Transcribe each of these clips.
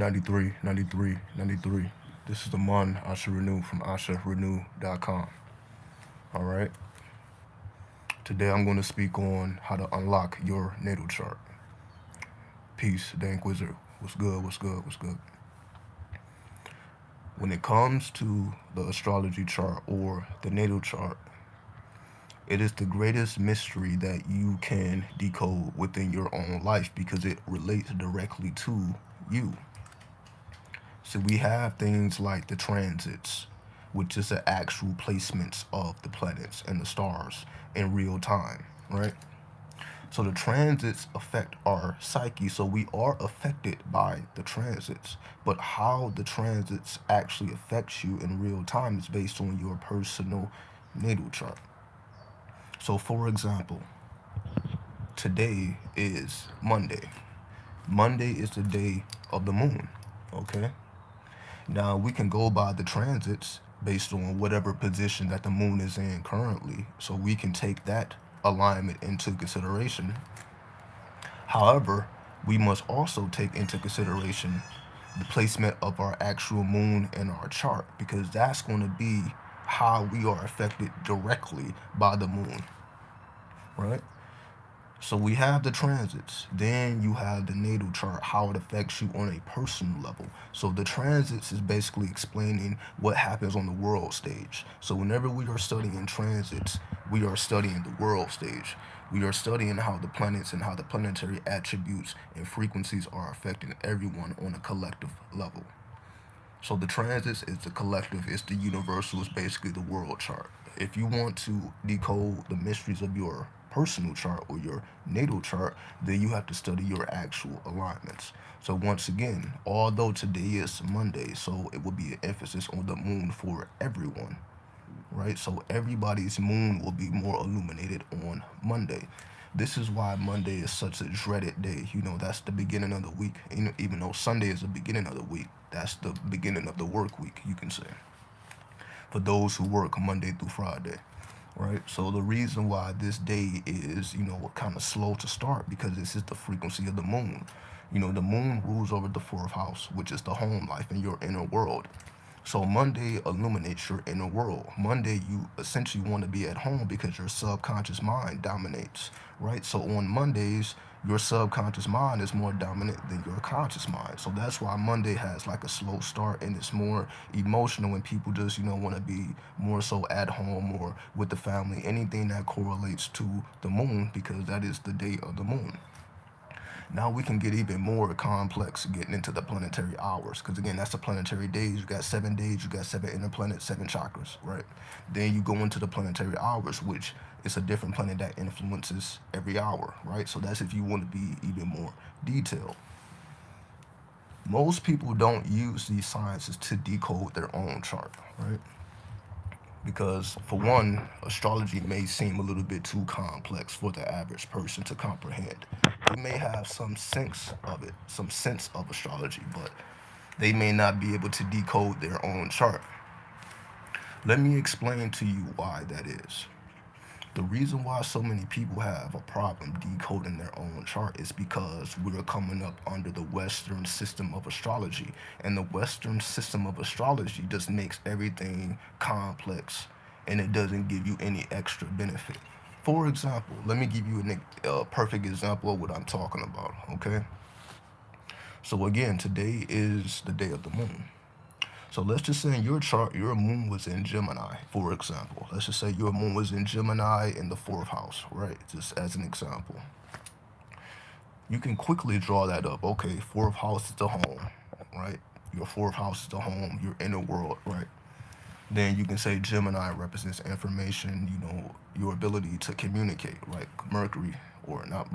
93, 93, 93. This is the Mon Asha Renew from asharenew.com. All right. Today I'm going to speak on how to unlock your natal chart. Peace, the Inquisitor. What's good? What's good? What's good? When it comes to the astrology chart or the natal chart, it is the greatest mystery that you can decode within your own life because it relates directly to you. So we have things like the transits, which is the actual placements of the planets and the stars in real time, right? So the transits affect our psyche, so we are affected by the transits. But how the transits actually affects you in real time is based on your personal natal chart. So for example, today is Monday. Monday is the day of the moon, okay? Now, we can go by the transits based on whatever position that the moon is in currently, so we can take that alignment into consideration. However, we must also take into consideration the placement of our actual moon in our chart because that's going to be how we are affected directly by the moon, right? So we have the transits, then you have the natal chart, how it affects you on a personal level. So the transits is basically explaining what happens on the world stage. So whenever we are studying transits, we are studying the world stage. We are studying how the planets and how the planetary attributes and frequencies are affecting everyone on a collective level. So the transits is the collective, it's the universal, it's basically the world chart. If you want to decode the mysteries of your personal chart or your natal chart, then you have to study your actual alignments. So once again, although today is Monday, so it will be an emphasis on the moon for everyone, right? So everybody's moon will be more illuminated on Monday. This is why Monday is such a dreaded day. You know, that's the beginning of the week. Even though Sunday is the beginning of the week, that's the beginning of the work week, you can say, for those who work Monday through Friday, right? So the reason why this day is, kind of slow to start because this is the frequency of the moon. The moon rules over the fourth house, which is the home life and your inner world. So Monday illuminates your inner world. Monday, you essentially want to be at home because your subconscious mind dominates, right? So on Mondays, your subconscious mind is more dominant than your conscious mind. So that's why Monday has like a slow start and it's more emotional and people just, want to be more so at home or with the family, anything that correlates to the moon because that is the day of the moon. Now we can get even more complex getting into the planetary hours because again, that's the planetary days. You got 7 days, you got seven inner planets, seven chakras, right? Then you go into the planetary hours, which is a different planet that influences every hour, right? So that's if you want to be even more detailed. Most people don't use these sciences to decode their own chart, right? Because for one, astrology may seem a little bit too complex for the average person to comprehend. They may have some sense of it, some sense of astrology, but they may not be able to decode their own chart. Let me explain to you why that is. The reason why so many people have a problem decoding their own chart is because we're coming up under the Western system of astrology. And the Western system of astrology just makes everything complex and it doesn't give you any extra benefit. For example, let me give you a perfect example of what I'm talking about, okay? So again, today is the day of the moon. So let's just say in your chart, your moon was in Gemini, for example. Let's just say your moon was in Gemini in the fourth house, right? Just as an example. You can quickly draw that up. Okay, fourth house is the home, right? Your fourth house is the home, your inner world, right? Then you can say Gemini represents information, your ability to communicate, right? Mercury, or not,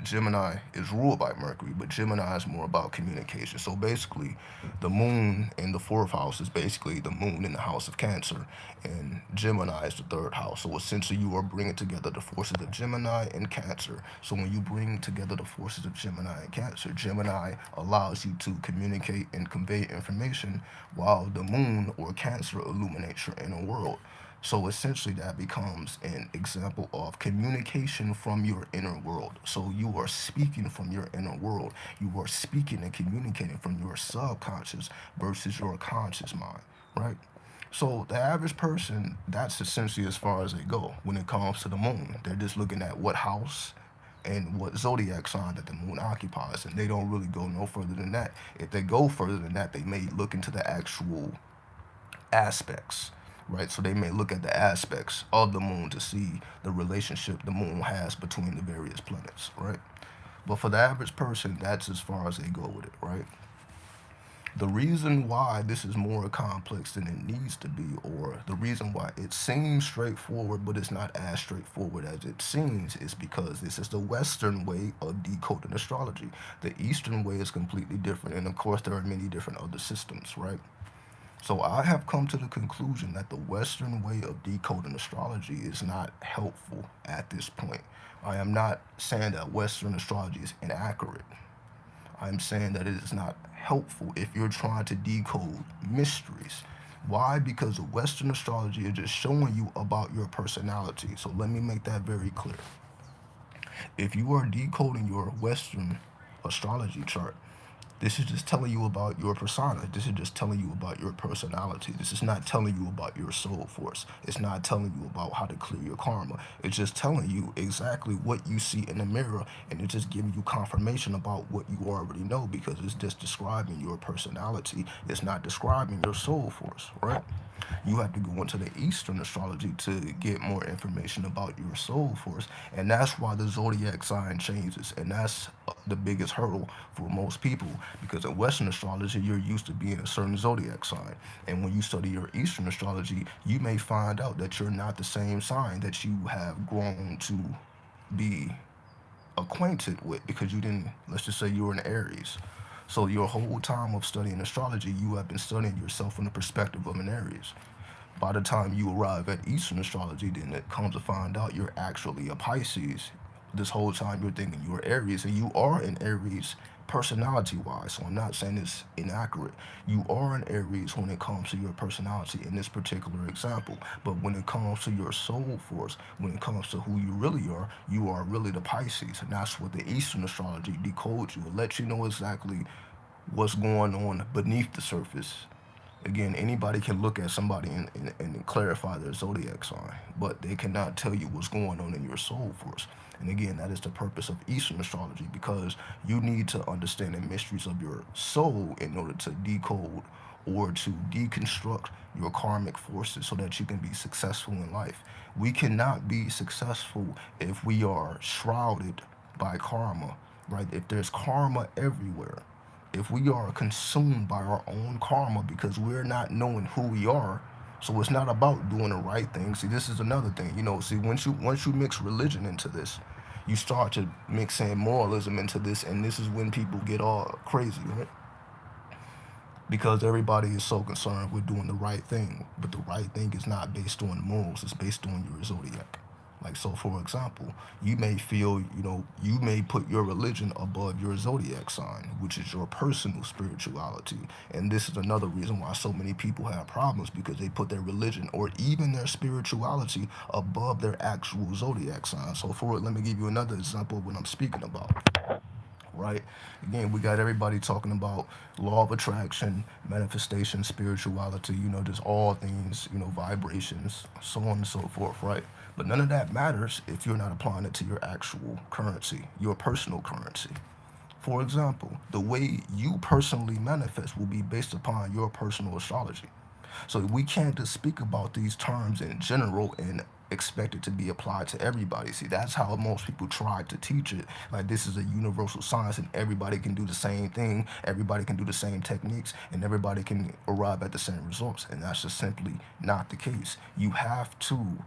Gemini is ruled by Mercury, but Gemini is more about communication. So basically, the moon in the fourth house is basically the moon in the house of Cancer, and Gemini is the third house. So essentially, you are bringing together the forces of Gemini and Cancer. So when you bring together the forces of Gemini and Cancer, Gemini allows you to communicate and convey information, while the moon or Cancer illuminates your inner world. So essentially, that becomes an example of communication from your inner world. So you are speaking from your inner world. You are speaking and communicating from your subconscious versus your conscious mind, right? So the average person, that's essentially as far as they go when it comes to the moon. They're just looking at what house and what zodiac sign that the moon occupies, and they don't really go no further than that. If they go further than that, they may look into the actual aspects, right? So they may look at the aspects of the moon to see the relationship the moon has between the various planets, right? But for the average person, that's as far as they go with it, right? The reason why this is more complex than it needs to be, or the reason why it seems straightforward but it's not as straightforward as it seems, is because this is the Western way of decoding astrology. The Eastern way is completely different, and of course there are many different other systems, right? So I have come to the conclusion that the Western way of decoding astrology is not helpful at this point. I am not saying that Western astrology is inaccurate. I'm saying that it is not helpful if you're trying to decode mysteries. Why? Because Western astrology is just showing you about your personality. So let me make that very clear. If you are decoding your Western astrology chart, this is just telling you about your persona. This is just telling you about your personality. This is not telling you about your soul force. It's not telling you about how to clear your karma. It's just telling you exactly what you see in the mirror, and it's just giving you confirmation about what you already know because it's just describing your personality. It's not describing your soul force, right? You have to go into the Eastern astrology to get more information about your soul force, and that's why the zodiac sign changes, and that's the biggest hurdle for most people because in Western astrology you're used to being a certain zodiac sign, and when you study your Eastern astrology, you may find out that you're not the same sign that you have grown to be acquainted with because you didn't, let's just say you were an Aries. So your whole time of studying astrology, you have been studying yourself from the perspective of an Aries. By the time you arrive at Eastern astrology, then it comes to find out you're actually a Pisces. This whole time you're thinking you're Aries, and you are an Aries personality wise. So I'm not saying it's inaccurate. You are an Aries when it comes to your personality in this particular example. But when it comes to your soul force, when it comes to who you are really the Pisces. And that's what the Eastern astrology decodes you. It lets you know exactly what's going on beneath the surface. Again, anybody can look at somebody and clarify their zodiac sign, but they cannot tell you what's going on in your soul force. And again, that is the purpose of Eastern astrology because you need to understand the mysteries of your soul in order to decode or to deconstruct your karmic forces so that you can be successful in life. We cannot be successful if we are shrouded by karma, right? If there's karma everywhere, if we are consumed by our own karma because we're not knowing who we are, so it's not about doing the right thing. See, this is another thing. See, once you mix religion into this, you start to mix in moralism into this, and this is when people get all crazy, right? Because everybody is so concerned with doing the right thing, but the right thing is not based on morals, it's based on your zodiac. Like, so for example, you may feel, you may put your religion above your zodiac sign, which is your personal spirituality. And this is another reason why so many people have problems because they put their religion or even their spirituality above their actual zodiac sign. So for it, let me give you another example of what I'm speaking about, right? Again, we got everybody talking about law of attraction, manifestation, spirituality, just all things, vibrations, so on and so forth, right? But none of that matters if you're not applying it to your actual currency, your personal currency. For example, the way you personally manifest will be based upon your personal astrology. So we can't just speak about these terms in general and expect it to be applied to everybody. See, that's how most people try to teach it. Like this is a universal science and everybody can do the same thing, everybody can do the same techniques, and everybody can arrive at the same results. And that's just simply not the case. You have to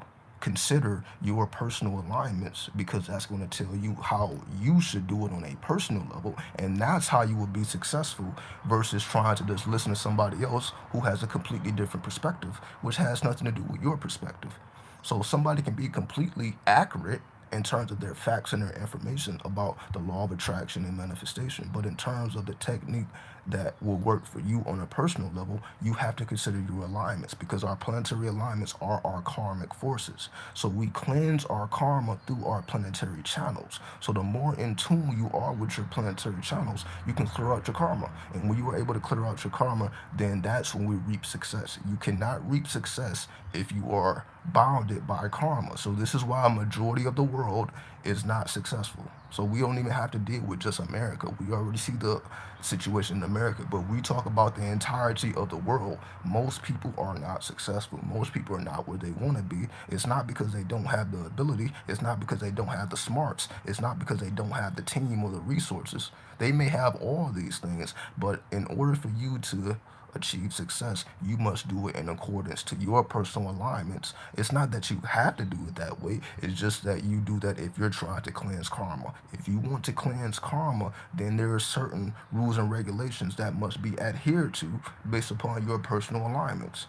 consider your personal alignments because that's going to tell you how you should do it on a personal level, and that's how you will be successful versus trying to just listen to somebody else who has a completely different perspective which has nothing to do with your perspective. So somebody can be completely accurate in terms of their facts and their information about the law of attraction and manifestation, but in terms of the technique that will work for you on a personal level, you have to consider your alignments, because our planetary alignments are our karmic forces. So we cleanse our karma through our planetary channels. So the more in tune you are with your planetary channels, you can clear out your karma. And when you are able to clear out your karma, then that's when we reap success. You cannot reap success if you are bounded by karma. So this is why a majority of the world is not successful. So we don't even have to deal with just America. We already see the situation in America, but we talk about the entirety of the world. Most people are not successful. Most people are not where they want to be. It's not because they don't have the ability. It's not because they don't have the smarts. It's not because they don't have the team or the resources. They may have all these things, but in order for you to achieve success, you must do it in accordance to your personal alignments. It's not that you have to do it that way. It's just that you do that if you're trying to cleanse karma. If you want to cleanse karma, then there are certain rules and regulations that must be adhered to based upon your personal alignments.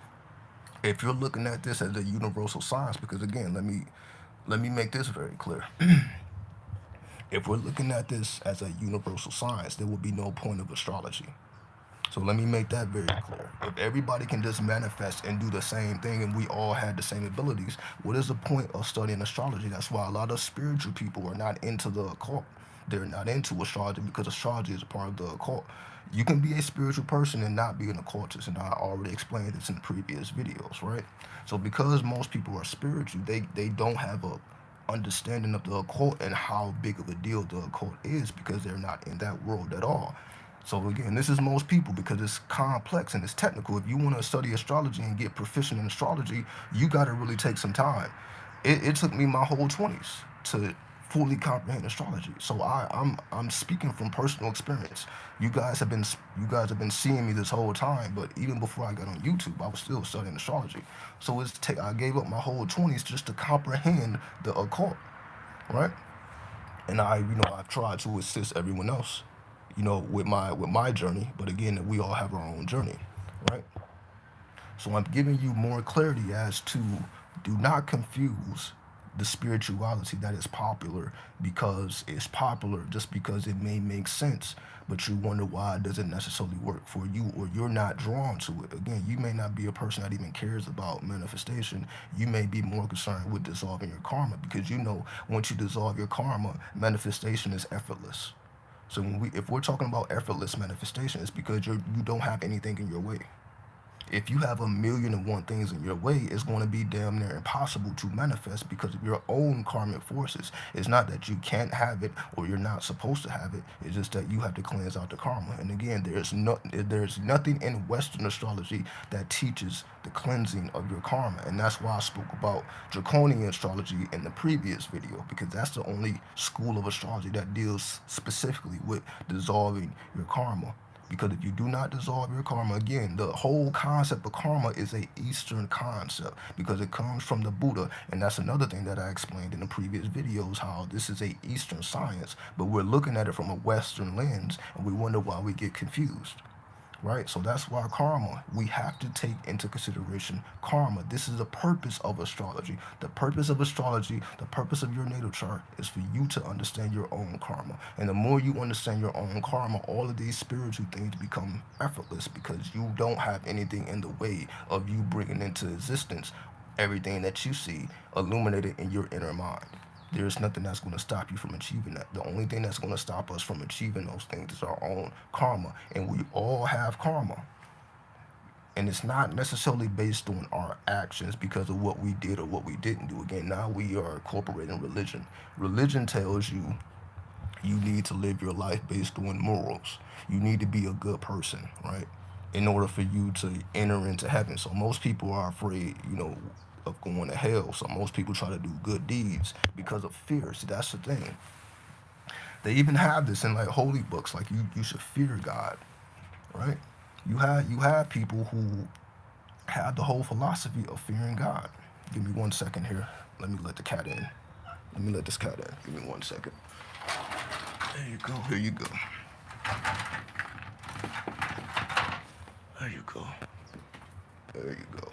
If you're looking at this as a universal science, because again, let me make this very clear. If we're looking at this as a universal science, there will be no point of astrology. So let me make that very clear. If everybody can just manifest and do the same thing and we all had the same abilities, what is the point of studying astrology? That's why a lot of spiritual people are not into the occult. They're not into astrology because astrology is a part of the occult. You can be a spiritual person and not be an occultist, and I already explained this in previous videos, right? So because most people are spiritual, they don't have a understanding of the occult and how big of a deal the occult is, because they're not in that world at all. So again, this is most people because it's complex and it's technical. If you want to study astrology and get proficient in astrology, you got to really take some time. It took me my whole 20s to fully comprehend astrology. So I'm speaking from personal experience. You guys have been seeing me this whole time, but even before I got on YouTube, I was still studying astrology. So I gave up my whole 20s just to comprehend the occult, right? And I've tried to assist everyone else, with my journey. But again, we all have our own journey, right? So I'm giving you more clarity as to, do not confuse the spirituality that is popular because it's popular just because it may make sense, but you wonder why it doesn't necessarily work for you, or you're not drawn to it. Again, you may not be a person that even cares about manifestation. You may be more concerned with dissolving your karma, because once you dissolve your karma, manifestation is effortless. So if we're talking about effortless manifestation, it's because you don't have anything in your way. If you have 1,000,001 things in your way, it's going to be damn near impossible to manifest because of your own karmic forces. It's not that you can't have it or you're not supposed to have it. It's just that you have to cleanse out the karma. And again, there's nothing in Western astrology that teaches the cleansing of your karma. And that's why I spoke about draconian astrology in the previous video, because that's the only school of astrology that deals specifically with dissolving your karma. Because if you do not dissolve your karma, again, the whole concept of karma is a Eastern concept because it comes from the Buddha. And that's another thing that I explained in the previous videos, how this is a Eastern science, but we're looking at it from a Western lens, and we wonder why we get confused. Right? So that's why karma, we have to take into consideration karma. This is the purpose of astrology. The purpose of astrology, the purpose of your natal chart is for you to understand your own karma. And the more you understand your own karma, all of these spiritual things become effortless because you don't have anything in the way of you bringing into existence everything that you see illuminated in your inner mind. There's nothing that's going to stop you from achieving that. The only thing that's going to stop us from achieving those things is our own karma. And we all have karma. And it's not necessarily based on our actions because of what we did or what we didn't do. Again, now we are incorporating religion. Religion tells you you need to live your life based on morals. You need to be a good person, right? In order for you to enter into heaven. So most people are afraid, of going to hell. So most people try to do good deeds because of fear. See, that's the thing. They even have this in like holy books, like you should fear God, right? You have people who have the whole philosophy of fearing God. Give me 1 second here. Let me let the cat in. Let me let this cat in. Give me 1 second. There you go. Here you go. There you go. There you go.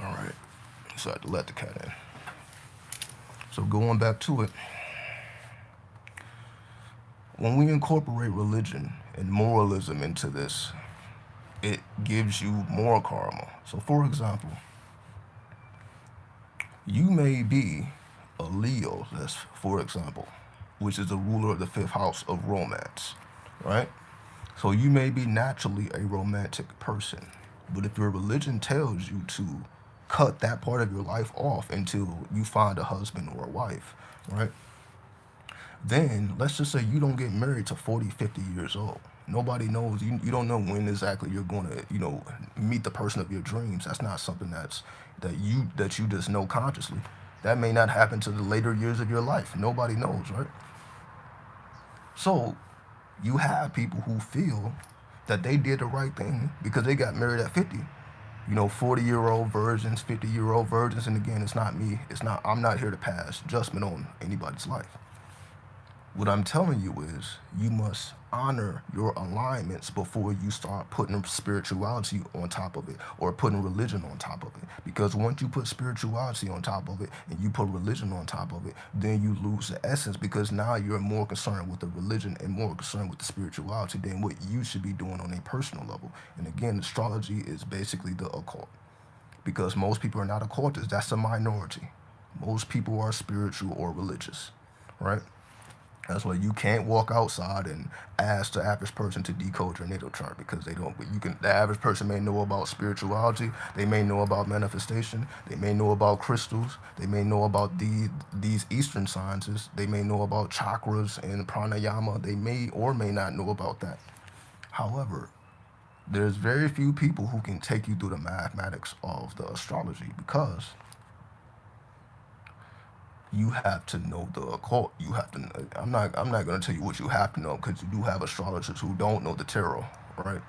All right. So I had to let the cat in. So going back to it, when we incorporate religion and moralism into this, it gives you more karma. So for example, you may be a Leo, that's for example, which is the ruler of the fifth house of romance, right? So you may be naturally a romantic person, but if your religion tells you to cut that part of your life off until you find a husband or a wife, right? Then let's just say you don't get married to 40, 50 years old. Nobody knows. You don't know when exactly you're going to, meet the person of your dreams. That's not something that you just know consciously. That may not happen to the later years of your life. Nobody knows, right? So you have people who feel that they did the right thing because they got married at 50. 40-year-old virgins, 50-year-old virgins. And again, it's not me. I'm not here to pass judgment on anybody's life. What I'm telling you is you must honor your alignments before you start putting spirituality on top of it or putting religion on top of it. Because once you put spirituality on top of it and you put religion on top of it, then you lose the essence because now you're more concerned with the religion and more concerned with the spirituality than what you should be doing on a personal level. And again, astrology is basically the occult because most people are not occultists. That's a minority. Most people are spiritual or religious, right? That's why you can't walk outside and ask the average person to decode your natal chart because they don't. But the average person may know about spirituality, they may know about manifestation, they may know about crystals, they may know about these Eastern sciences, they may know about chakras and pranayama, they may or may not know about that. However, there's very few people who can take you through the mathematics of the astrology because you have to know the occult. You have to. I'm not going to tell you what you have to know because you do have astrologers who don't know the tarot, right?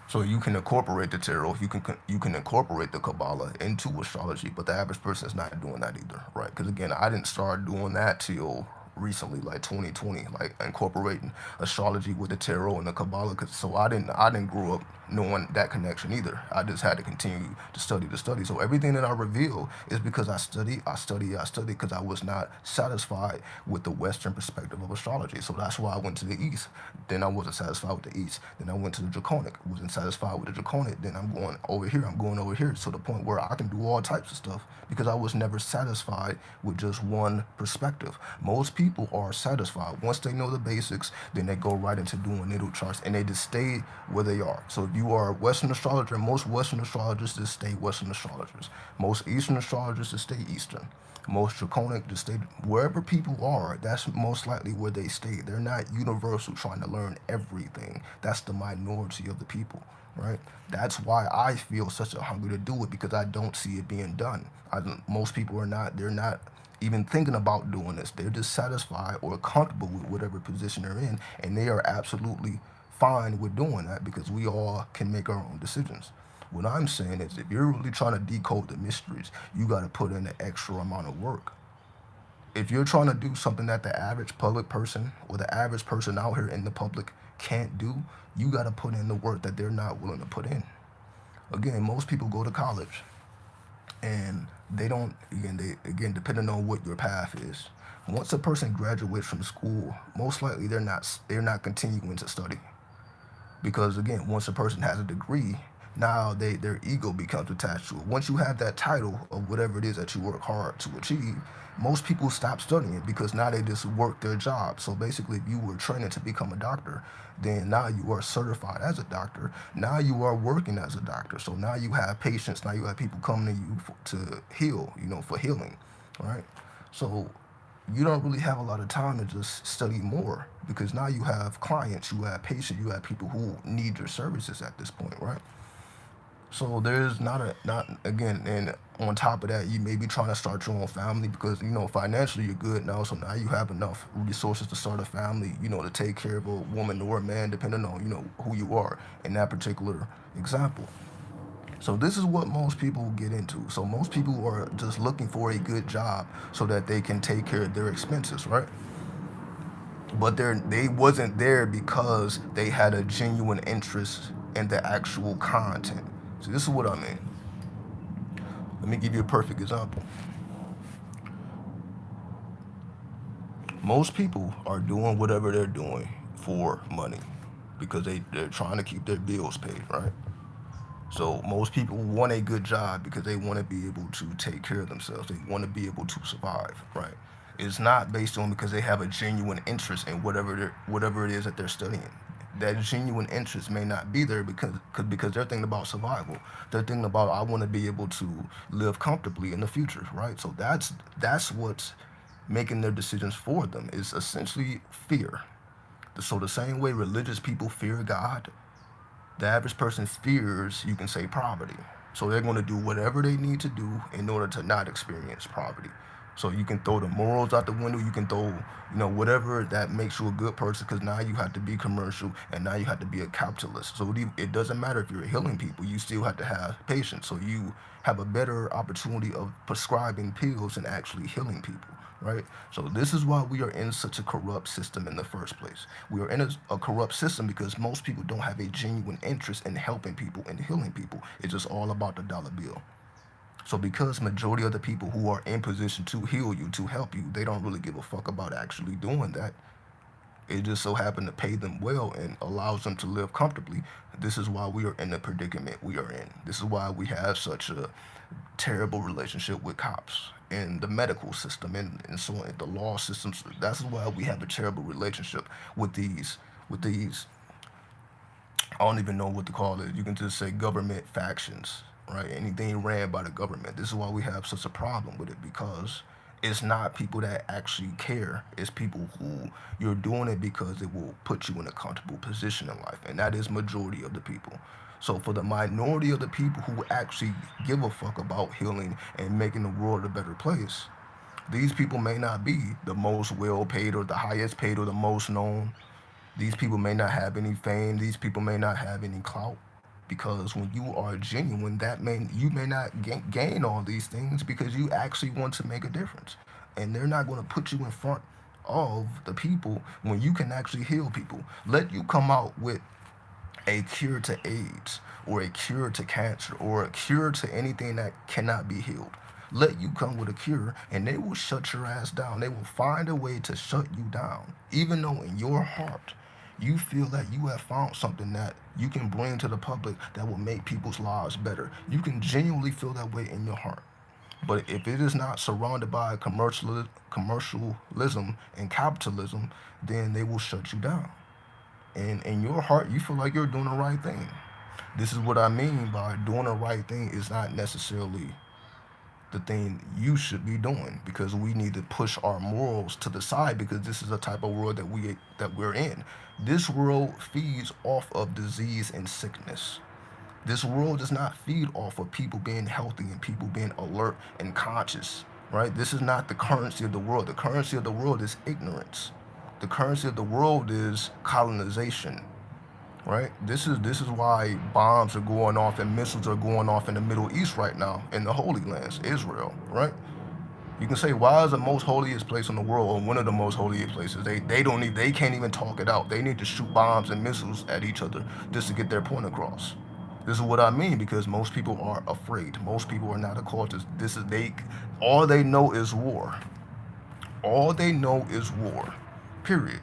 So you can incorporate the tarot. You can incorporate the Kabbalah into astrology, but the average person is not doing that either, right? Because again, I didn't start doing that till recently, like 2020, like incorporating astrology with the tarot and the Kabbalah. So I didn't grow up knowing that connection either. I just had to continue to study the study. So everything that I reveal is because I study because I was not satisfied with the Western perspective of astrology. So that's why I went to the East. Then I wasn't satisfied with the East. Then I went to the Draconic. Wasn't satisfied with the Draconic. Then I'm going over here. I'm going over here to the point where I can do all types of stuff because I was never satisfied with just one perspective. Most people are satisfied. Once they know the basics, then they go right into doing natal charts and they just stay where they are. So if you are a Western astrologer, most Western astrologers just stay Western astrologers. Most Eastern astrologers just stay Eastern. Most Draconic just stay wherever people are. That's most likely where they stay. They're not universal trying to learn everything. That's the minority of the people, right? That's why I feel such a hunger to do it because I don't see it being done. Most people are not. They're not even thinking about doing this. They're just satisfied or comfortable with whatever position they're in, and they are absolutely fine with doing that because we all can make our own decisions. What I'm saying is if you're really trying to decode the mysteries, you got to put in an extra amount of work. If you're trying to do something that the average public person or the average person out here in the public can't do, you got to put in the work that they're not willing to put in. Again, most people go to college and they don't, again depending on what your path is. Once a person graduates from school, most likely they're not continuing to study because again, once a person has a degree, now their ego becomes attached to it. Once you have that title of whatever it is that you work hard to achieve, most people stop studying because now they just work their job. So basically, if you were training to become a doctor, then now you are certified as a doctor. Now you are working as a doctor. So now you have patients. Now you have people coming to you to heal, for healing, right? So you don't really have a lot of time to just study more because now you have clients, you have patients, you have people who need your services at this point, right? So there's not again, and on top of that, you may be trying to start your own family because financially you're good now. So now you have enough resources to start a family, to take care of a woman or a man, depending on who you are in that particular example. So this is what most people get into. So most people are just looking for a good job so that they can take care of their expenses, right? But they wasn't there because they had a genuine interest in the actual content. So this is what I mean. Let me give you a perfect example. Most people are doing whatever they're doing for money because they're trying to keep their bills paid, right? So most people want a good job because they want to be able to take care of themselves. They want to be able to survive, right? It's not based on because they have a genuine interest in whatever it is that they're studying. That genuine interest may not be there because they're thinking about survival. They're thinking about I want to be able to live comfortably in the future, right? So that's what's making their decisions for them is essentially fear. So the same way religious people fear God, the average person fears, you can say, poverty. So they're going to do whatever they need to do in order to not experience poverty. So you can throw the morals out the window. You can throw, whatever that makes you a good person because now you have to be commercial and now you have to be a capitalist. So it doesn't matter if you're healing people. You still have to have patience. So you have a better opportunity of prescribing pills and actually healing people, right? So this is why we are in such a corrupt system in the first place. We are in a corrupt system because most people don't have a genuine interest in helping people and healing people. It's just all about the dollar bill. So because majority of the people who are in position to heal you, to help you, they don't really give a fuck about actually doing that. It just so happened to pay them well and allows them to live comfortably. This is why we are in the predicament we are in. This is why we have such a terrible relationship with cops and the medical system and so on, the law systems. That's why we have a terrible relationship with these I don't even know what to call it. You can just say government factions, right? Anything ran by the government. This is why we have such a problem with it because it's not people that actually care. It's people who you're doing it because it will put you in a comfortable position in life, and that is majority of the people. So for the minority of the people who actually give a fuck about healing and making the world a better place, these people may not be the most well paid or the highest paid or the most known. These people may not have any fame. These people may not have any clout. Because when you are genuine, you may not gain all these things because you actually want to make a difference, and they're not going to put you in front of the people when you can actually heal people. Let you come out with a cure to AIDS or a cure to cancer or a cure to anything that cannot be healed. Let you come with a cure and they will shut your ass down. They will find a way to shut you down. Even though in your heart you feel that you have found something that you can bring to the public that will make people's lives better. You can genuinely feel that way in your heart. But if it is not surrounded by commercialism and capitalism, then they will shut you down. And in your heart, you feel like you're doing the right thing. This is what I mean by doing the right thing is not necessarily the thing you should be doing because we need to push our morals to the side because this is the type of world that we're in. This world feeds off of disease and sickness. This world does not feed off of people being healthy and people being alert and conscious, right? This is not the currency of the world. The currency of the world is ignorance. The currency of the world is colonization, right? This is why bombs are going off and missiles are going off in the Middle East right now in the Holy Lands, Israel, right? You can say why is the most holiest place in the world or one of the most holiest places? They can't even talk it out. They need to shoot bombs and missiles at each other just to get their point across. This is what I mean because most people are afraid. Most people are not occultists. This is they all they know is war. All they know is war. Period.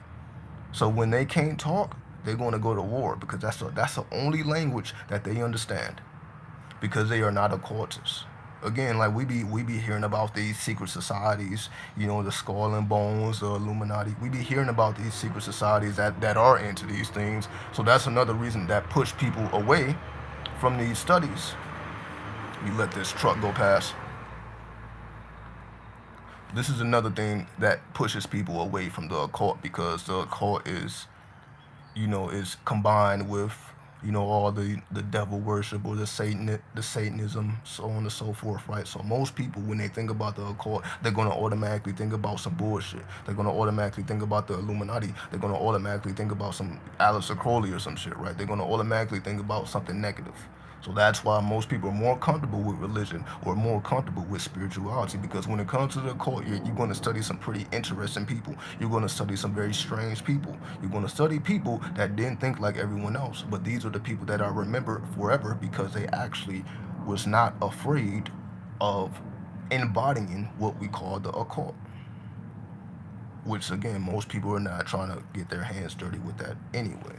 So when they can't talk, they're going to go to war because that's the only language that they understand because they are not occultists. Again, like we be hearing about these secret societies, the Skull and Bones, the Illuminati. We be hearing about these secret societies that are into these things. So that's another reason that push people away from these studies. You let this truck go past. This is another thing that pushes people away from the occult because the occult is combined with all the devil worship or the Satanism, so on and so forth, right? So most people when they think about the occult, they're gonna automatically think about some bullshit. They're gonna automatically think about the Illuminati. They're gonna automatically think about some Alistair Crowley or some shit, right? They're gonna automatically think about something negative. So that's why most people are more comfortable with religion or more comfortable with spirituality because when it comes to the occult, you're going to study some pretty interesting people. You're going to study some very strange people. You're going to study people that didn't think like everyone else. But these are the people that are remembered forever because they actually was not afraid of embodying what we call the occult. which again, most people are not trying to get their hands dirty with that anyway.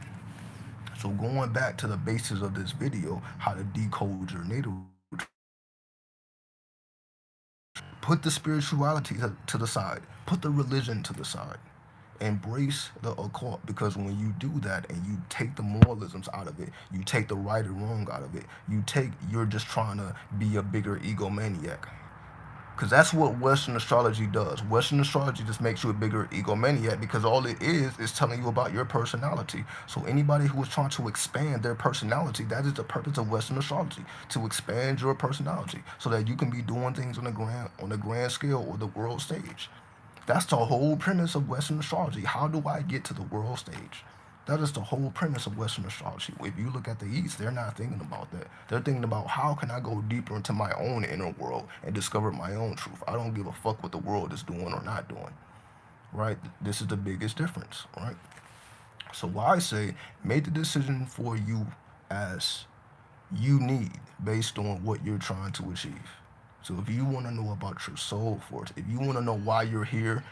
So going back to the basis of this video, how to decode your natal chart, put the spirituality to the side, put the religion to the side, embrace the occult, because when you do that and you take the moralisms out of it, you take the right and wrong out of it, you're just trying to be a bigger egomaniac. Because that's what Western astrology does. Western astrology just makes you a bigger egomaniac, because all it is telling you about your personality. So anybody who is trying to expand their personality, that is the purpose of Western astrology, to expand your personality so that you can be doing things on the grand scale or the world stage. That's the whole premise of Western astrology. How do I get to the world stage? That is the whole premise of Western astrology. If you look at the East, they're not thinking about that. They're thinking about, how can I go deeper into my own inner world and discover my own truth? I don't give a fuck what the world is doing or not doing, right? This is the biggest difference, right? So why I say, make the decision for you as you need, based on what you're trying to achieve. So if you want to know about your soul force, if you want to know why you're here,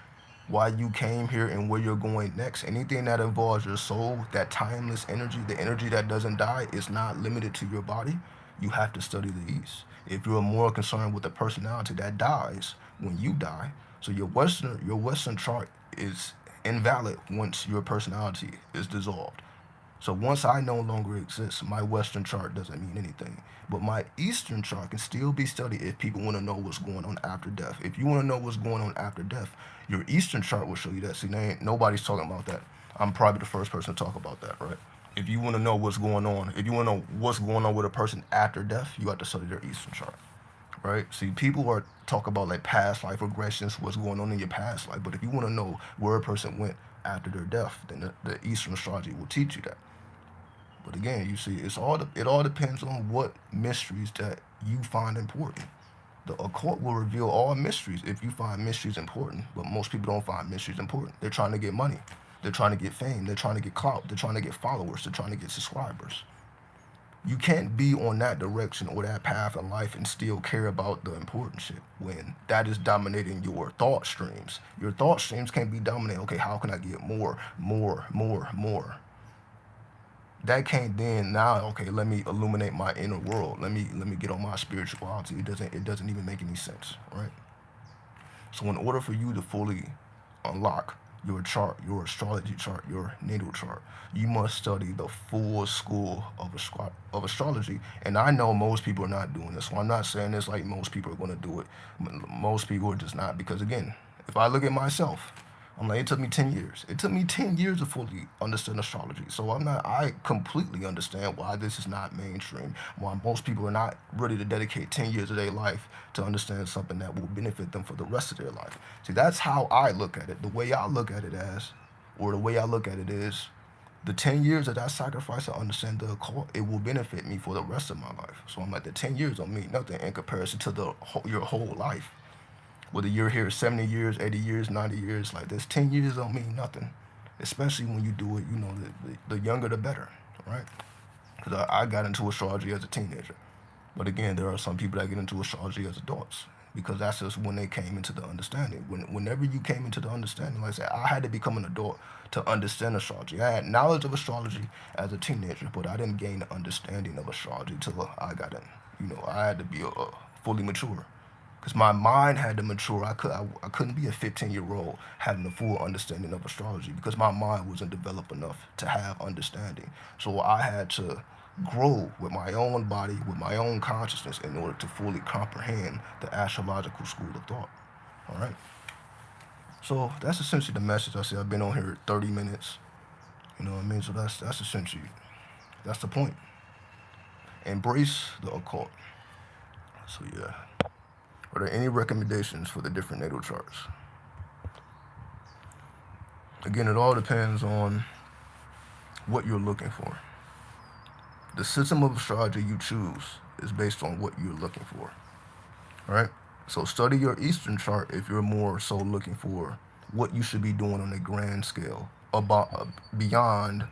why you came here, and where you're going next, anything that involves your soul, that timeless energy, the energy that doesn't die, is not limited to your body, you have to study the East. If you're more concerned with the personality that dies when you die, so your Western chart is invalid once your personality is dissolved. So once I no longer exist, my Western chart doesn't mean anything. But my Eastern chart can still be studied if people want to know what's going on after death. If you want to know what's going on after death, your Eastern chart will show you that. See, nobody's talking about that. I'm probably the first person to talk about that, right? If you want to know what's going on, if you want to know what's going on with a person after death, you have to study their Eastern chart, right? See, people are talk about like past life regressions, what's going on in your past life. But if you want to know where a person went after their death, then the Eastern astrology will teach you that. But again, you see, it all depends on what mysteries that you find important. The occult will reveal all mysteries if you find mysteries important, but most people don't find mysteries important. They're trying to get money. They're trying to get fame. They're trying to get clout. They're trying to get followers. They're trying to get subscribers. You can't be on that direction or that path in life and still care about the important shit when that is dominating your thought streams. Your thought streams can't be dominating, okay, how can I get more, more, more, more? That can't then now, okay, let me illuminate my inner world. Let me get on my spirituality. It doesn't even make any sense, right? So in order for you to fully unlock your chart, your astrology chart, your natal chart, you must study the full school of astrology. And I know most people are not doing this, so I'm not saying this like most people are going to do it. Most people are just not, because again, if I look at myself, I'm like, it took me 10 years. It took me 10 years to fully understand astrology. So I completely understand why this is not mainstream, why most people are not ready to dedicate 10 years of their life to understand something that will benefit them for the rest of their life. See, that's how I look at it. The way I look at it as, or the way I look at it is, the 10 years that I sacrifice to understand the occult, it will benefit me for the rest of my life. So I'm like, the 10 years don't mean nothing in comparison to your whole life. Whether you're here 70 years, 80 years, 90 years, like this, 10 years don't mean nothing. Especially when you do it, the younger the better, right? Because I got into astrology as a teenager. But again, there are some people that get into astrology as adults, because that's just when they came into the understanding. Whenever you came into the understanding, like I said, I had to become an adult to understand astrology. I had knowledge of astrology as a teenager, but I didn't gain the understanding of astrology till I got in. I had to be fully mature, because my mind had to mature. I couldn't be a 15-year-old having a full understanding of astrology, because my mind wasn't developed enough to have understanding. So I had to grow with my own body, with my own consciousness, in order to fully comprehend the astrological school of thought. All right. So that's essentially the message. I said I've been on here 30 minutes. You know what I mean? So that's essentially that's the point. Embrace the occult. So yeah. Are there any recommendations for the different natal charts? Again, it all depends on what you're looking for. The system of astrology you choose is based on what you're looking for. All right? So study your Eastern chart if you're more so looking for what you should be doing on a grand scale, about beyond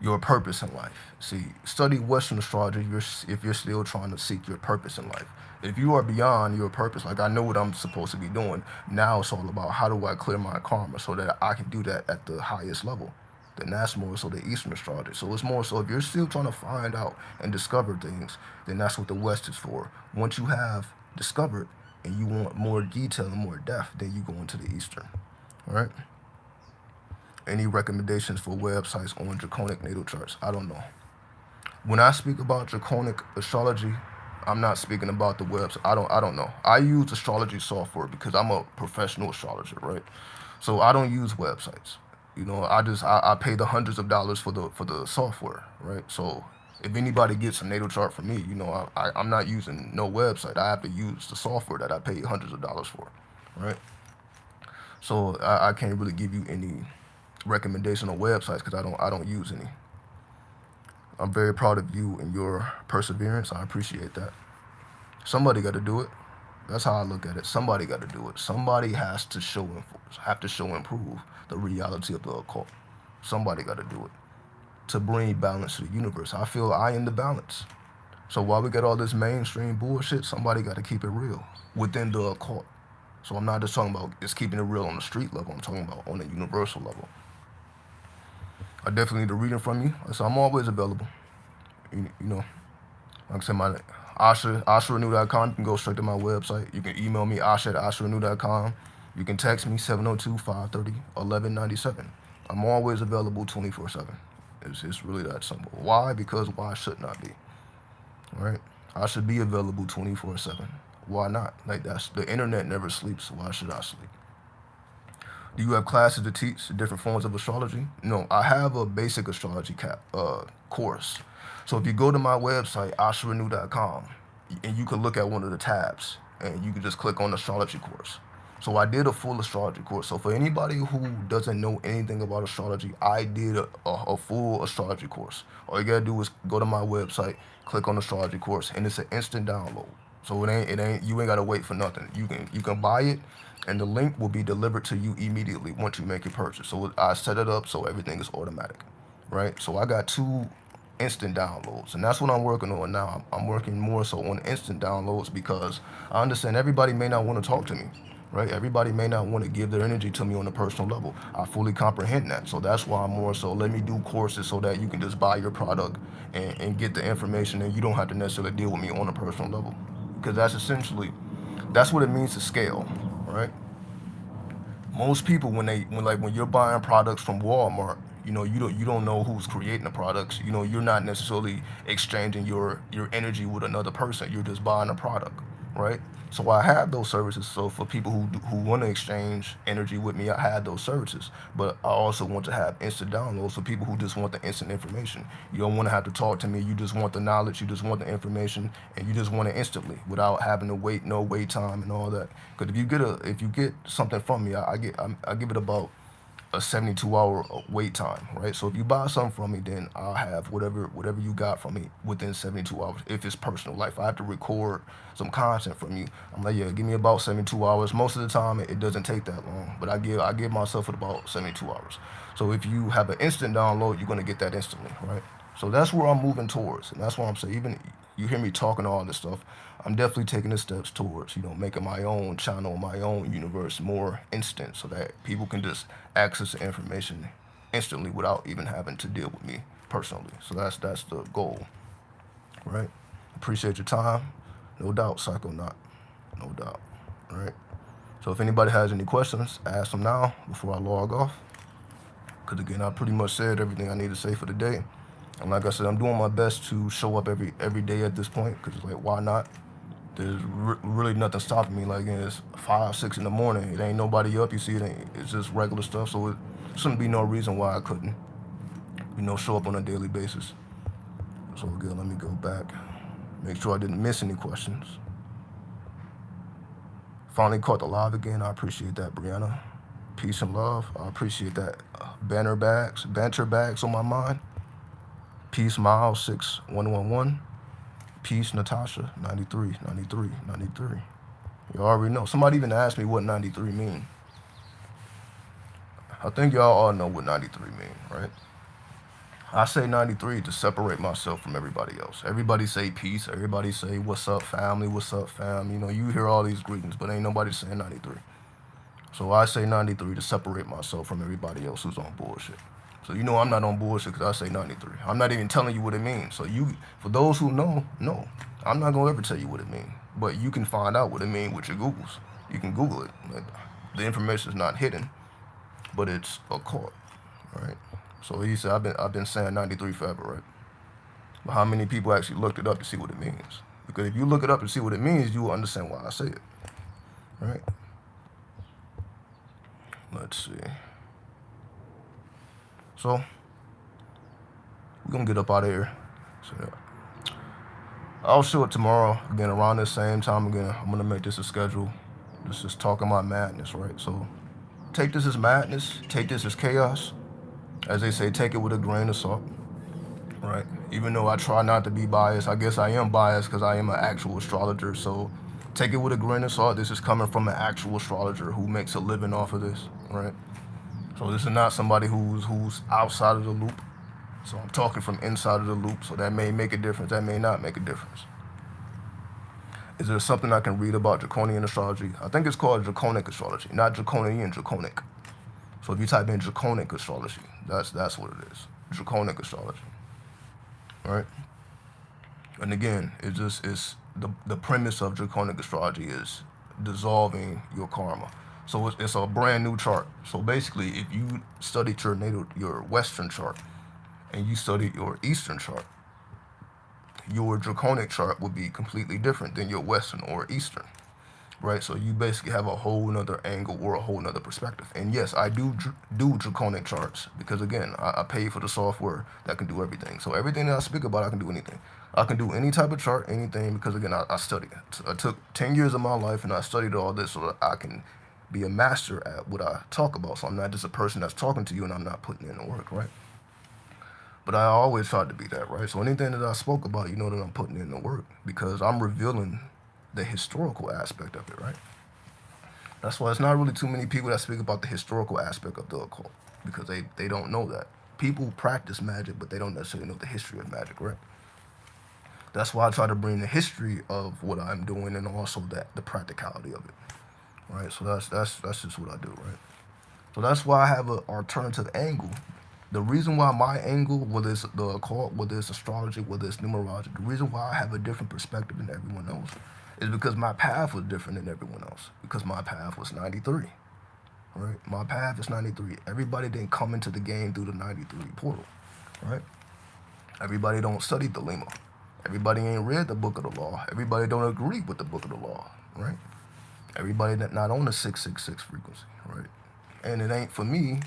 your purpose in life. See, study Western astrology if you're still trying to seek your purpose in life. If you are beyond your purpose, like I know what I'm supposed to be doing, now it's all about how do I clear my karma so that I can do that at the highest level. Then that's more so the Eastern astrology. So it's more so if you're still trying to find out and discover things, then that's what the West is for. Once you have discovered and you want more detail and more depth, then you go into the Eastern. All right? Any recommendations for websites on draconic natal charts? I don't know. When I speak about draconic astrology, I'm not speaking about the webs. I don't know. I use astrology software because I'm a professional astrologer, right? So I don't use websites. I pay the hundreds of dollars for the software, right? So if anybody gets a natal chart from me, I'm not using no website. I have to use the software that I pay hundreds of dollars for, right? So I can't really give you any recommendation on websites because I don't use any. I'm very proud of you and your perseverance. I appreciate that. Somebody got to do it. That's how I look at it. Somebody got to do it. Somebody has to show and prove the reality of the occult. Somebody got to do it to bring balance to the universe. I feel I am the balance. So while we got all this mainstream bullshit, somebody got to keep it real within the occult. So I'm not just talking about just keeping it real on the street level. I'm talking about on a universal level. I definitely need a reading from you. So I'm always available. You know, like I said, my ashrenew.com. You can go straight to my website. You can email me ash@ashrenew.com. You can text me 702-530-1197. I'm always available 24/7. It's really that simple. Why? Because why should not be? All right? I should be available 24/7. Why not? Like that's the internet never sleeps. So why should I sleep? Do you have classes to teach different forms of astrology? No, I have a basic astrology course. So if you go to my website, ashrenew.com, and you can look at one of the tabs, and you can just click on astrology course. So I did a full astrology course. So for anybody who doesn't know anything about astrology, I did a full astrology course. All you gotta do is go to my website, click on astrology course, and it's an instant download. So it ain't you ain't gotta wait for nothing. You can buy it, and the link will be delivered to you immediately once you make your purchase. So I set it up so everything is automatic, right? So I got two instant downloads, and that's what I'm working on now. I'm working more so on instant downloads because I understand everybody may not want to talk to me, right? Everybody may not want to give their energy to me on a personal level. I fully comprehend that. So that's why I'm more so let me do courses so that you can just buy your product and get the information, and you don't have to necessarily deal with me on a personal level, because that's what it means to scale, right? Most people when you're buying products from Walmart, you don't know who's creating the products. You're not necessarily exchanging your energy with another person. You're just buying a product, right? So I have those services. So for people who want to exchange energy with me, I have those services. But I also want to have instant downloads for people who just want the instant information. You don't want to have to talk to me. You just want the knowledge. You just want the information, and you just want it instantly without having to wait, no wait time and all that. Because if you get something from me, I give it about a 72-hour wait time, right? So if you buy something from me, then I'll have whatever you got from me within 72 hours. If it's personal life, I have to record some content from you. I'm like, yeah, give me about 72 hours. Most of the time, it doesn't take that long, but I give myself about 72 hours. So if you have an instant download, you're gonna get that instantly, right? So that's where I'm moving towards, and that's why I'm saying even you hear me talking all this stuff, I'm definitely taking the steps towards, making my own channel, my own universe more instant so that people can just access the information instantly without even having to deal with me personally. So that's the goal, right? Appreciate your time. No doubt, Psychonaut. No doubt, right? So if anybody has any questions, ask them now before I log off. Because again, I pretty much said everything I need to say for the day. And like I said, I'm doing my best to show up every day at this point. Because it's like, why not? There's really nothing stopping me. Like, it's 5, 6 in the morning. It ain't nobody up. You see, it's just regular stuff. So it shouldn't be no reason why I couldn't, show up on a daily basis. So again, let me go back. Make sure I didn't miss any questions. Finally caught the live again. I appreciate that, Brianna. Peace and love. I appreciate that. Banter bags on my mind. Peace, Miles 6111. Peace, Natasha 93. You already know. Somebody even asked me what 93 mean. I think y'all all know what 93 mean, right? I say 93 to separate myself from everybody else. Everybody say peace. Everybody say what's up, family. What's up, fam? You know, you hear all these greetings, but ain't nobody saying 93. So I say 93 to separate myself from everybody else who's on bullshit. So you know I'm not on bullshit because I say 93. I'm not even telling you what it means. So you, for those who know, no, I'm not gonna ever tell you what it means. But you can find out what it means with your Googles. You can Google it. Like, the information is not hidden, but it's occult, right? So he said I've been saying 93 forever, right? But how many people actually looked it up to see what it means? Because if you look it up and see what it means, you will understand why I say it, right? Let's see. So we're gonna get up out of here. So yeah. I'll show it tomorrow again around the same time again. I'm gonna make this a schedule. This is talking about madness, right? So take this as madness, take this as chaos. As they say, take it with a grain of salt, right? Even though I try not to be biased, I guess I am biased because I am an actual astrologer. So take it with a grain of salt. This is coming from an actual astrologer who makes a living off of this, right? So this is not somebody who's outside of the loop. So I'm talking from inside of the loop. So that may make a difference. That may not make a difference. Is there something I can read about draconian astrology? I think it's called draconic astrology, not draconian, draconic. So if you type in draconic astrology, that's what it is. Draconic astrology. Right? And again, it's the premise of draconic astrology is dissolving your karma. So it's a brand new chart. So basically, if you studied your Western chart, and you studied your Eastern chart, your draconic chart would be completely different than your Western or Eastern, right? So you basically have a whole nother angle or a whole nother perspective. And yes, I do draconic charts because again, I pay for the software that can do everything. So everything that I speak about, I can do anything. I can do any type of chart, anything, because again, I studied it. I took 10 years of my life and I studied all this so that I can be a master at what I talk about. So I'm not just a person that's talking to you and I'm not putting in the work, right? But I always tried to be that, right? So anything that I spoke about, you know that I'm putting in the work because I'm revealing the historical aspect of it, right? That's why it's not really too many people that speak about the historical aspect of the occult because they don't know that. People practice magic, but they don't necessarily know the history of magic, right? That's why I try to bring the history of what I'm doing and also the practicality of it, right? So that's just what I do, right? So that's why I have an alternative angle. The reason why my angle, whether it's the occult, whether it's astrology, whether it's numerology, the reason why I have a different perspective than everyone else is because my path was different than everyone else. Because my path was 93, right? My path is 93. Everybody didn't come into the game through the 93 portal, right? Everybody don't study the Lima. Everybody ain't read the book of the law. Everybody don't agree with the book of the law, right? Everybody that not on the 666 frequency, right? And it ain't for me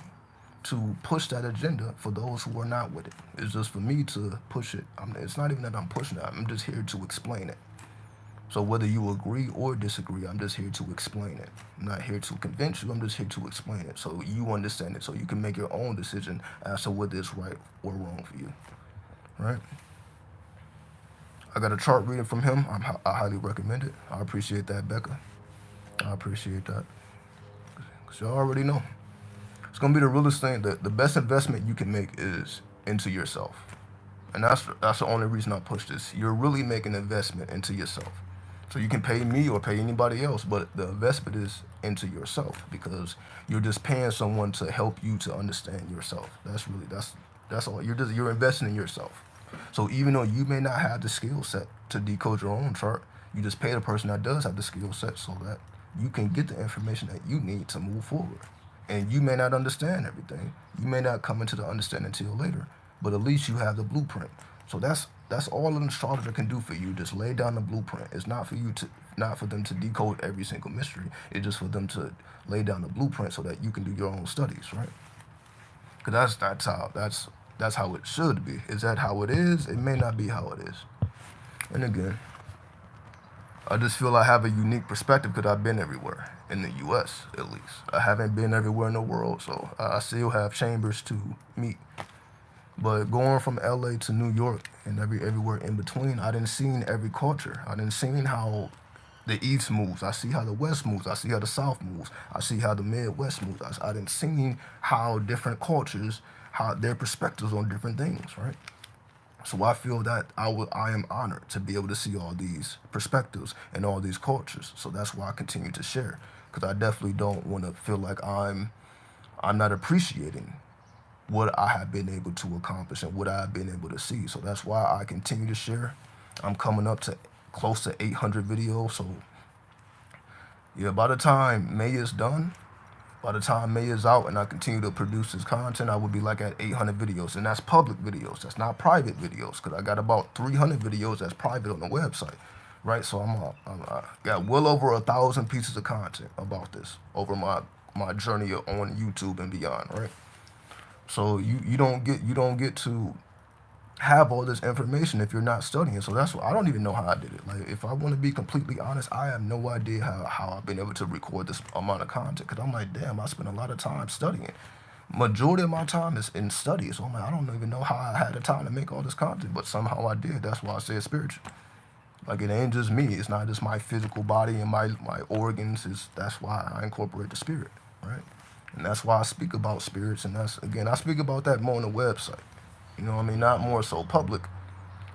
to push that agenda for those who are not with it. It's just for me to push it. It's not even that I'm pushing it. I'm just here to explain it. So whether you agree or disagree, I'm just here to explain it. I'm not here to convince you. I'm just here to explain it so you understand it, so you can make your own decision as to whether it's right or wrong for you. Right? I got a chart reading from him. I highly recommend it. I appreciate that, Becca. I appreciate that. Because y'all already know. It's going to be the realest thing. The best investment you can make is into yourself. And that's the only reason I push this. You're really making an investment into yourself. So you can pay me or pay anybody else, but the investment is into yourself because you're just paying someone to help you to understand yourself. That's all. You're investing in yourself. So even though you may not have the skill set to decode your own chart, you just pay the person that does have the skill set so that you can get the information that you need to move forward. And you may not understand everything. You may not come into the understanding until later, but at least you have the blueprint. So that's all an astrologer can do for you. Just lay down the blueprint. It's not for them to decode every single mystery. It's just for them to lay down the blueprint so that you can do your own studies, right? Because that's how it should be. Is that how it is? It may not be how it is. And again, I just feel I have a unique perspective because I've been everywhere, in the U.S. at least. I haven't been everywhere in the world, so I still have chambers to meet. But going from L.A. to New York and everywhere in between, I didn't seen every culture. I didn't seen how the East moves. I see how the West moves. I see how the South moves. I see how the Midwest moves. I didn't seen how different cultures, how their perspectives on different things, right? So I feel that I am honored to be able to see all these perspectives and all these cultures. So that's why I continue to share, because I definitely don't want to feel like I'm not appreciating what I have been able to accomplish and what I have been able to see. So that's why I continue to share. I'm coming up to close to 800 videos. So yeah, by the time May is done, by the time May is out and I continue to produce this content, I will be like at 800 videos. And that's public videos. That's not private videos, because I got about 300 videos that's private on the website, right? So I got well over 1,000 pieces of content about this over my journey on YouTube and beyond, right? So you don't get to have all this information if you're not studying. So that's why I don't even know how I did it. Like, if I want to be completely honest, I have no idea how I've been able to record this amount of content. Because I'm like, damn, I spend a lot of time studying. Majority of my time is in study. So I'm like, I don't even know how I had the time to make all this content, but somehow I did. That's why I say it's spiritual. Like, it ain't just me. It's not just my physical body and my organs. That's why I incorporate the spirit, right? And that's why I speak about spirits. And that's, again, I speak about that more on the website. You know what I mean? Not more so public,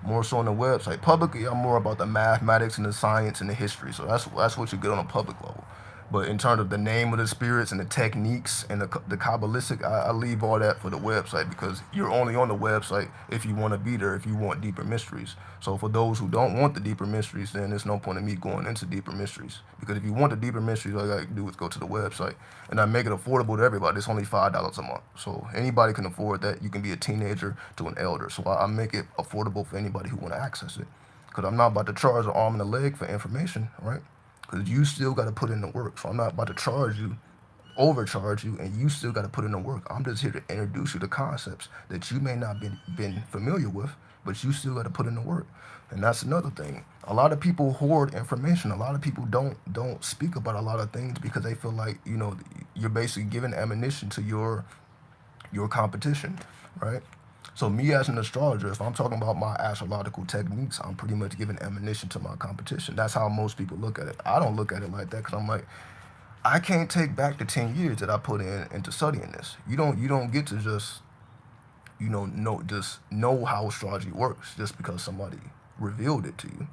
more so on the website. Publicly, I'm more about the mathematics and the science and the history. So that's what you get on a public level. But in terms of the name of the spirits and the techniques and the Kabbalistic, I leave all that for the website, because you're only on the website if you want to be there, if you want deeper mysteries. So for those who don't want the deeper mysteries, then there's no point in me going into deeper mysteries. Because if you want the deeper mysteries, all you got to do is go to the website. And I make it affordable to everybody. It's only $5 a month. So anybody can afford that. You can be a teenager to an elder. So I make it affordable for anybody who want to access it. Because I'm not about to charge an arm and a leg for information, right? Because you still got to put in the work. So I'm not about to charge you, overcharge you, and you still got to put in the work. I'm just here to introduce you to concepts that you may not been familiar with, but you still got to put in the work. And that's another thing. A lot of people hoard information. A lot of people don't speak about a lot of things because they feel like, you're basically giving ammunition to your competition, right? So me as an astrologer, if I'm talking about my astrological techniques, I'm pretty much giving ammunition to my competition. That's how most people look at it. I don't look at it like that, because I'm like, I can't take back the 10 years that I put into studying this. You don't get to just know how astrology works just because somebody revealed it to you.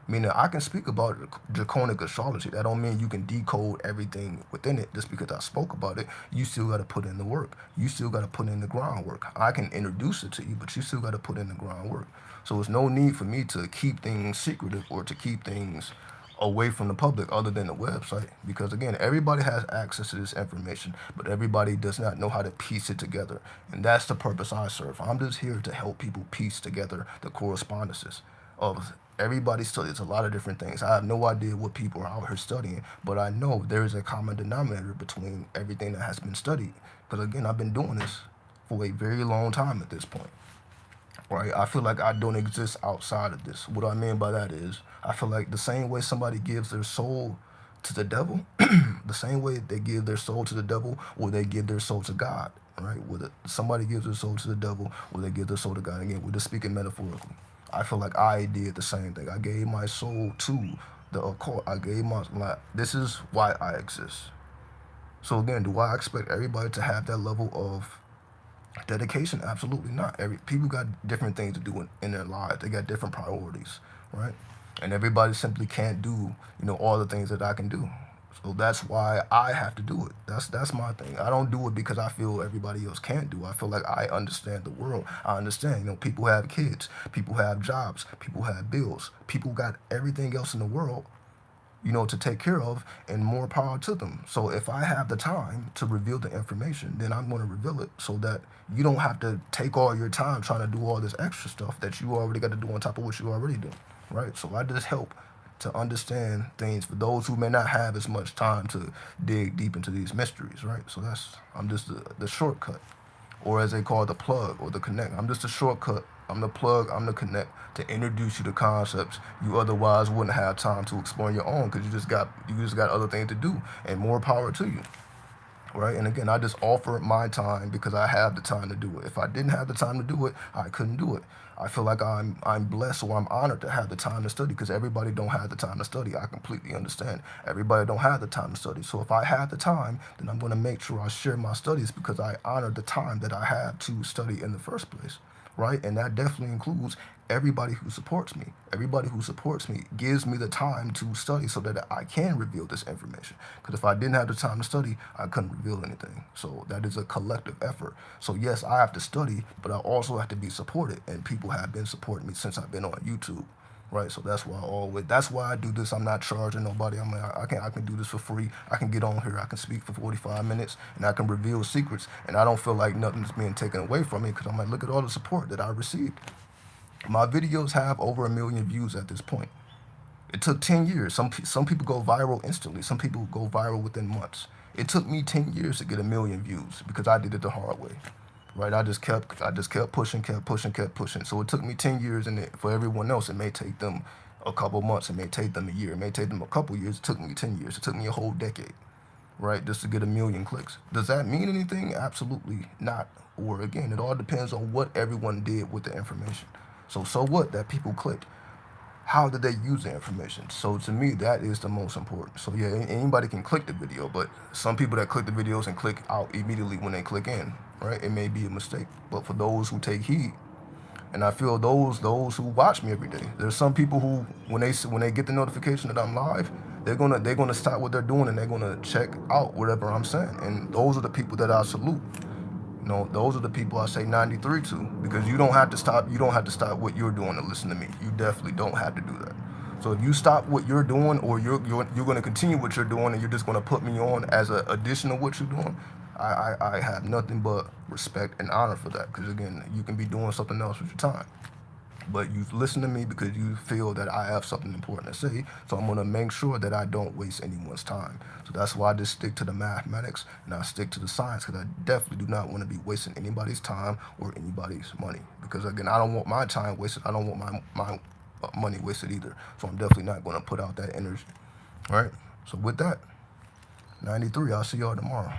Meaning, I can speak about draconic astrology. That don't mean you can decode everything within it just because I spoke about it. You still got to put in the work. You still got to put in the groundwork. I can introduce it to you, but you still got to put in the groundwork. So there's no need for me to keep things secretive or to keep things away from the public other than the website, because again, everybody has access to this information, but everybody does not know how to piece it together. And that's the purpose I serve. I'm just here to help people piece together the correspondences of everybody studies a lot of different things. I have no idea what people are out here studying, but I know there is a common denominator between everything that has been studied. Because again, I've been doing this for a very long time at this point. Right? I feel like I don't exist outside of this. What I mean by that is, I feel like the same way somebody gives their soul to the devil, the same way they give their soul to the devil, or they give their soul to God, right? Whether somebody gives their soul to the devil, or they give their soul to God. Again, we're just speaking metaphorically. I feel like I did the same thing. I gave my soul to the occult. I gave this is why I exist. So again, do I expect everybody to have that level of dedication? Absolutely not. Every people got different things to do in their lives. They got different priorities, right? And everybody simply can't do, all the things that I can do. So that's why I have to do it. That's my thing. I don't do it because I feel everybody else can't do it. I feel like I understand the world. I understand, people have kids, people have jobs, people have bills, people got everything else in the world, to take care of, and more power to them. So if I have the time to reveal the information, then I'm going to reveal it so that you don't have to take all your time trying to do all this extra stuff that you already got to do on top of what you already do, right? So I just help to understand things for those who may not have as much time to dig deep into these mysteries, right? So I'm just the shortcut, or as they call it, the plug or the connect. I'm just a shortcut. I'm the plug, I'm the connect to introduce you to concepts you otherwise wouldn't have time to explore on your own, because you just got other things to do, and more power to you. right? And again, I just offer my time because I have the time to do it. If I didn't have the time to do it, I couldn't do it. I feel like I'm blessed or I'm honored to have the time to study because everybody don't have the time to study. I completely understand. Everybody don't have the time to study. So if I have the time, then I'm going to make sure I share my studies because I honor the time that I have to study in the first place, right? And that definitely includes everybody who supports me. Everybody who supports me gives me the time to study so that I can reveal this information. Because if I didn't have the time to study, I couldn't reveal anything. So that is a collective effort. So yes, I have to study, but I also have to be supported. And people have been supporting me since I've been on YouTube. Right, so that's why I do this. I'm not charging nobody. I can do this for free. I can get on here, I can speak for 45 minutes, and I can reveal secrets, and I don't feel like nothing's being taken away from me because I'm like, look at all the support that I received. My videos have over 1 million views at this point. It took 10 years. Some people go viral instantly. Some people go viral within months. It took me 10 years to get 1 million views because I did it the hard way. Right? I just kept pushing, kept pushing, kept pushing. So it took me 10 years, and for everyone else, it may take them a couple months. It may take them a year. It may take them a couple years. It took me 10 years. It took me a whole decade, right, just to get 1 million clicks. Does that mean anything? Absolutely not. Or again, it all depends on what everyone did with the information. So what that people clicked? How did they use the information? So to me, that is the most important. So yeah, anybody can click the video, but some people that click the videos and click out immediately when they click in, right? It may be a mistake. But for those who take heed, and I feel those who watch me every day, there's some people who when they get the notification that I'm live, they're gonna stop what they're doing and they're gonna check out whatever I'm saying. And those are the people that I salute. Those are the people I say 93 to because you don't have to stop. You don't have to stop what you're doing to listen to me. You definitely don't have to do that. So if you stop what you're doing, or you're going to continue what you're doing, and you're just going to put me on as an addition of what you're doing, I have nothing but respect and honor for that. Because again, you can be doing something else with your time. But you listen to me because you feel that I have something important to say. So I'm going to make sure that I don't waste anyone's time. So that's why I just stick to the mathematics and I stick to the science because I definitely do not want to be wasting anybody's time or anybody's money. Because again, I don't want my time wasted. I don't want my money wasted either. So I'm definitely not going to put out that energy. All right. So with that, 93, I'll see y'all tomorrow.